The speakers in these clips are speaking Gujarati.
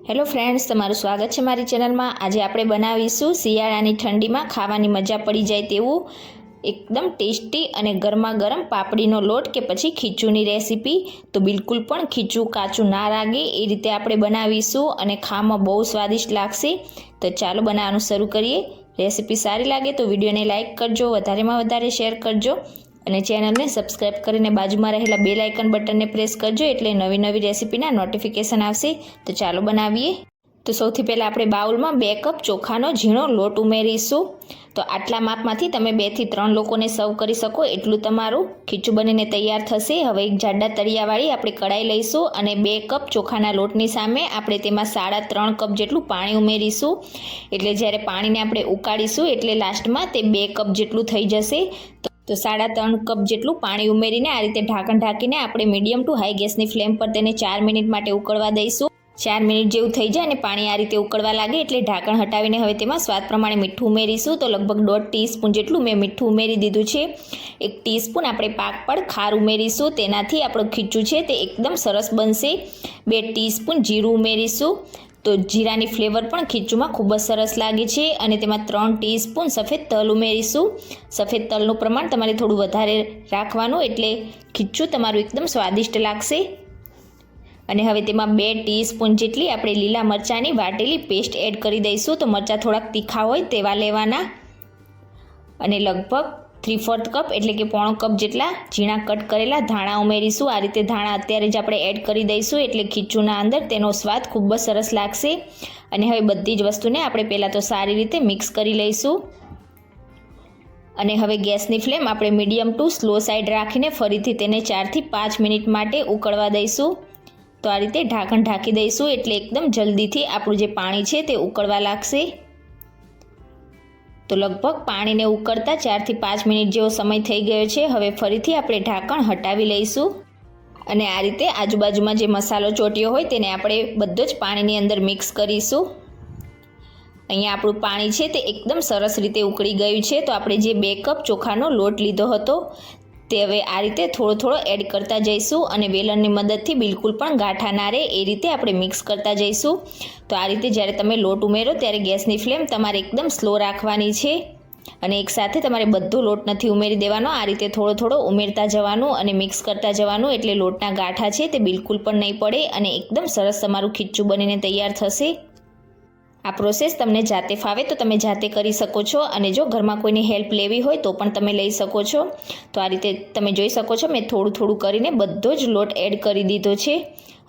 હેલો ફ્રેન્ડ્સ, તમારું સ્વાગત છે મારી ચેનલમાં। આજે આપણે બનાવીશું શિયાળાની ઠંડીમાં ખાવાની મજા પડી જાય તેવું એકદમ ટેસ્ટી અને ગરમા ગરમ પાપડીનો લોટ કે પછી ખીચુની રેસીપી। તો બિલકુલ પણ ખીચું કાચું ના લાગે એ રીતે આપણે બનાવીશું અને ખાવામાં બહુ સ્વાદિષ્ટ લાગશે। તો ચાલો બનાવવાનું શરૂ કરીએ। રેસીપી સારી લાગે તો વિડીયોને લાઇક કરજો, વધારેમાં વધારે શેર કરજો અને ચેનલને સબસ્ક્રાઇબ કરીને બાજુમાં રહેલા બેલ આઇકન બટનને પ્રેસ કરજો એટલે નવી નવી રેસીપીના નોટિફિકેશન આવશે। તો ચાલો બનાવીએ। તો સૌથી પહેલાં આપણે બાઉલમાં 2 કપ ચોખાનો ઝીણો લોટ ઉમેરીશું। તો આટલા માપમાંથી તમે 2 થી 3 લોકોને સર્વ કરી શકો એટલું તમારું ખીચું બનીને તૈયાર થશે। હવે એક જાડા તળિયાવાળી આપણે કઢાઈ લઈશું અને 2 કપ ચોખાના લોટની સામે આપણે તેમાં 3.5 કપ જેટલું પાણી ઉમેરીશું। એટલે જ્યારે પાણીને આપણે ઉકાળીશું એટલે લાસ્ટમાં તે 2 કપ જેટલું થઈ જશે। તો 3.5 કપ જેટલું પાણી ઉમેરીને આ રીતે ઢાંકણ ઢાંકીને આપણે મીડિયમ ટુ હાઈ ગેસની ફ્લેમ પર તેને 4 મિનિટ માટે ઉકળવા દઈશું। 4 મિનિટ જેવું થઈ જાય અને પાણી આ રીતે ઉકળવા લાગે એટલે ઢાંકણ હટાવીને હવે તેમાં સ્વાદ પ્રમાણે મીઠું ઉમેરીશું। તો લગભગ 1.5 ટીસ્પૂન જેટલું મેં મીઠું ઉમેરી દીધું છે। 1 ટીસ્પૂન આપણે પાકપળ ખાર ઉમેરીશું, તેનાથી આપણું ખીચું છે તે એકદમ સરસ બનશે। 2 ટીસ્પૂન જીરું ઉમેરીશું। તો જીરાની ફ્લેવર પણ ખીચુંમાં ખૂબ જ સરસ લાગે છે। અને તેમાં 3 ટીસ્પૂન સફેદ તલ ઉમેરીશું। સફેદ તલનું પ્રમાણ તમારે થોડું વધારે રાખવાનું એટલે ખીચું તમારું એકદમ સ્વાદિષ્ટ લાગશે। અને હવે તેમાં 2 ટીસ્પૂન જેટલી આપણે લીલા મરચાંની વાટેલી પેસ્ટ એડ કરી દઈશું। તો મરચાં થોડાક તીખા હોય તેવા લેવાના। અને લગભગ 3/4 કપ એટલે કે પોણો કપ જેટલા ઝીણા કટ કરેલા ધાણા ઉમેરીશું। આ રીતે ધાણા અત્યારે જ આપણે એડ કરી દઈશું એટલે ખીચુંના અંદર તેનો સ્વાદ ખૂબ જ સરસ લાગશે। અને હવે બધી જ વસ્તુને આપણે પહેલાં તો સારી રીતે મિક્સ કરી લઈશું। અને હવે ગેસની ફ્લેમ આપણે મીડિયમ ટુ સ્લો સાઈડ રાખીને ફરીથી તેને 4 થી 5 મિનિટ માટે ઉકળવા દઈશું। તો આ રીતે ઢાંકણ ઢાંકી દઈશું એટલે એકદમ જલ્દીથી આપણું જે પાણી છે તે ઉકળવા લાગશે। તો લગભગ પાણીને ઉકળતા 4 થી 5 મિનિટ જેવો સમય થઈ ગયો છે। હવે ફરીથી આપણે ઢાંકણ હટાવી લઈશું અને આ રીતે આજુબાજુમાં જે મસાલો ચોટ્યો હોય તેને આપણે બધો જ પાણીની અંદર મિક્સ કરીશું। અહીંયા આપણું પાણી છે તે એકદમ સરસ રીતે ઉકળી ગયું છે। તો આપણે જે 2 કપ ચોખાનો લોટ લીધો હતો તે હવે આ રીતે થોડો થોડો એડ કરતા જઈશું અને વેલણની મદદથી બિલકુલ પણ ગાંઠા ના રહે એ રીતે આપણે મિક્સ કરતા જઈશું। તો આ રીતે જ્યારે તમે લોટ ઉમેરો ત્યારે ગેસની ફ્લેમ તમારે એકદમ સ્લો રાખવાની છે અને એકસાથે તમારે બધો લોટ નથી ઉમેરી દેવાનો। આ રીતે થોડો થોડો ઉમેરતા જવાનું અને મિક્સ કરતા જવાનું એટલે લોટના ગાંઠા છે તે બિલકુલ પણ નહીં પડે અને એકદમ સરસ તમારું ખીચું બનીને તૈયાર થશે। આ પ્રોસેસ તમને જાતે ફાવે તો તમે જાતે કરી શકો છો અને જો ઘરમાં કોઈની હેલ્પ લેવી હોય તો પણ તમે લઈ શકો છો। તો આ રીતે તમે જોઈ શકો છો મેં થોડું થોડું કરીને બધો જ લોટ એડ કરી દીધો છે।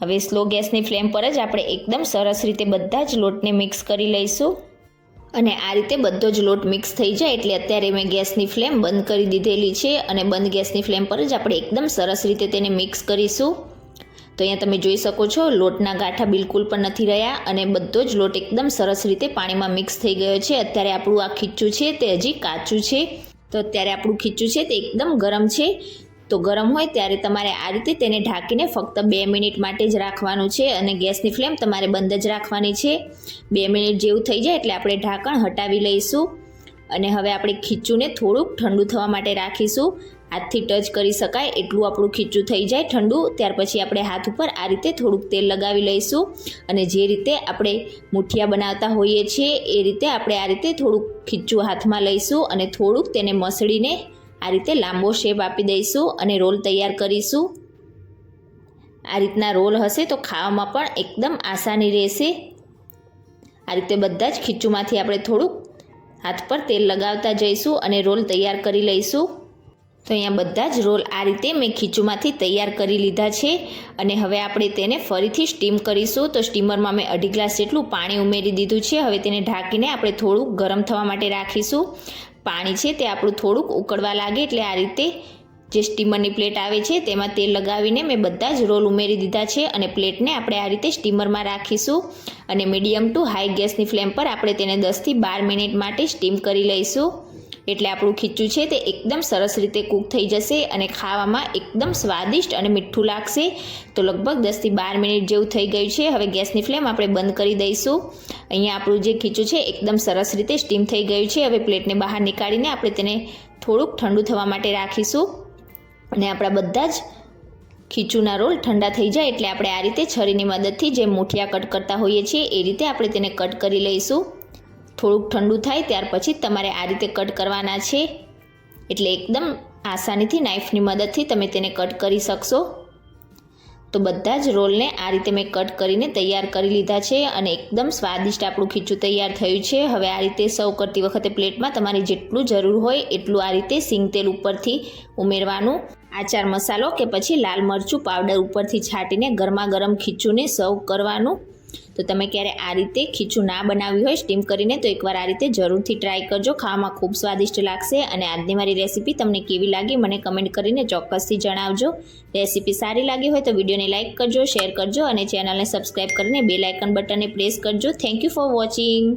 હવે સ્લો ગેસની ફ્લેમ પર જ આપણે એકદમ સરસ રીતે બધા જ લોટને મિક્સ કરી લઈશું। અને આ રીતે બધો જ લોટ મિક્સ થઈ જાય એટલે અત્યારે મેં ગેસની ફ્લેમ બંધ કરી દીધેલી છે અને બંધ ગેસની ફ્લેમ પર જ આપણે એકદમ સરસ રીતે તેને મિક્સ કરીશું। તો અહીંયા તમે જોઈ શકો છો લોટના ગાંઠા બિલકુલ પણ નથી રહ્યા અને બધો જ લોટ એકદમ સરસ રીતે પાણીમાં મિક્સ થઈ ગયો છે। અત્યારે આપણું આ ખીચું છે તે હજી કાચું છે। તો અત્યારે આપણું ખીચું છે તે એકદમ ગરમ છે। તો ગરમ હોય ત્યારે તમારે આ રીતે તેને ઢાંકીને ફક્ત 2 મિનિટ માટે જ રાખવાનું છે અને ગેસની ફ્લેમ તમારે બંધ જ રાખવાની છે। 2 મિનિટ જેવું થઈ જાય એટલે આપણે ઢાંકણ હટાવી લઈશું અને હવે આપણે ખીચુંને થોડુંક ઠંડુ થવા માટે રાખીશું। હાથથી ટચ કરી શકાય એટલું આપણું ખીચું થઈ જાય ઠંડુ, ત્યાર પછી આપણે હાથ ઉપર આ રીતે થોડુંક તેલ લગાવી લઈશું અને જે રીતે આપણે મુઠિયા બનાવતા હોઈએ છીએ એ રીતે આપણે આ રીતે થોડુંક ખીચું હાથમાં લઈશું અને થોડુંક તેને મસળીને આ રીતે લાંબો શેપ આપી દઈશું અને રોલ તૈયાર કરીશું। આ રીતના રોલ હશે તો ખાવામાં પણ એકદમ આસાની રહેશે। આ રીતે બધા જ ખીચુંમાંથી આપણે થોડુંક હાથ પર તેલ લગાવતા જઈશું અને રોલ તૈયાર કરી લઈશું। તો અહીંયા બધા જ રોલ આ રીતે મેં ખીચુંમાંથી તૈયાર કરી લીધા છે અને હવે આપણે તેને ફરીથી સ્ટીમ કરીશું। તો સ્ટીમરમાં મેં 1.5 ગ્લાસ જેટલું પાણી ઉમેરી દીધું છે। હવે તેને ઢાંકીને આપણે થોડુંક ગરમ થવા માટે રાખીશું। પાણી છે તે આપણું થોડુંક ઉકળવા લાગે એટલે આ રીતે જે સ્ટીમરની પ્લેટ આવે છે તેમાં તેલ લગાવીને મેં બધા જ રોલ ઉમેરી દીધા છે અને પ્લેટને આપણે આ રીતે સ્ટીમરમાં રાખીશું અને મીડિયમ ટુ હાઈ ગેસની ફ્લેમ પર આપણે તેને 10 થી 12 મિનિટ માટે સ્ટીમ કરી લઈશું। એટલે આપણું ખીચું છે તે એકદમ સરસ રીતે કૂક થઈ જશે અને ખાવામાં એકદમ સ્વાદિષ્ટ અને મીઠું લાગશે। તો લગભગ 10 થી 12 મિનિટ જેવું થઈ ગયું છે। હવે ગેસની ફ્લેમ આપણે બંધ કરી દઈશું। અહીંયા આપણું જે ખીચું છે એકદમ સરસ રીતે સ્ટીમ થઈ ગયું છે। હવે પ્લેટને બહાર નીકાળીને આપણે તેને થોડુંક ઠંડુ થવા માટે રાખીશું અને આપણા બધા જ ખીચુના રોલ ઠંડા થઈ જાય એટલે આપણે આ રીતે છરીની મદદથી જે મુઠિયા કટ કરતા હોઈએ છીએ એ રીતે આપણે તેને કટ કરી લઈશું. થોડુંક ઠંડુ થાય ત્યાર પછી તમારે આ રીતે કટ કરવાના છે, એટલે એકદમ આસાનીથી નાઈફની મદદથી તમે તેને કટ કરી શકશો. તો બધા જ રોલને આ રીતે મેં કટ કરીને તૈયાર કરી લીધા છે અને એકદમ સ્વાદિષ્ટ આપણું ખીચું તૈયાર થયું છે. હવે આ રીતે સર્વ કરતી વખતે પ્લેટમાં તમારે જેટલું જરૂર હોય એટલું આ રીતે સિંગ તેલ ઉપરથી ઉમેરવાનું. આચાર મસાલો કે પછી લાલ મરચું પાવડર ઉપરથી છાંટીને ગરમા ગરમ ખીચુંને સર્વ કરવાનું. તો તમે ક્યારે આ રીતે ખીચું ના બનાવ્યું હોય સ્ટીમ કરીને તો એકવાર આ રીતે જરૂરથી ટ્રાય કરજો. ખાવામાં ખૂબ સ્વાદિષ્ટ લાગશે. અને આજની મારી રેસીપી તમને કેવી લાગી મને કમેન્ટ કરીને ચોક્કસથી જણાવજો. રેસીપી સારી લાગી હોય તો વિડીયોને લાઇક કરજો, શેર કરજો અને ચેનલને સબસ્ક્રાઈબ કરીને બેલ આઇકન બટનને પ્રેસ કરજો. Thank you for watching.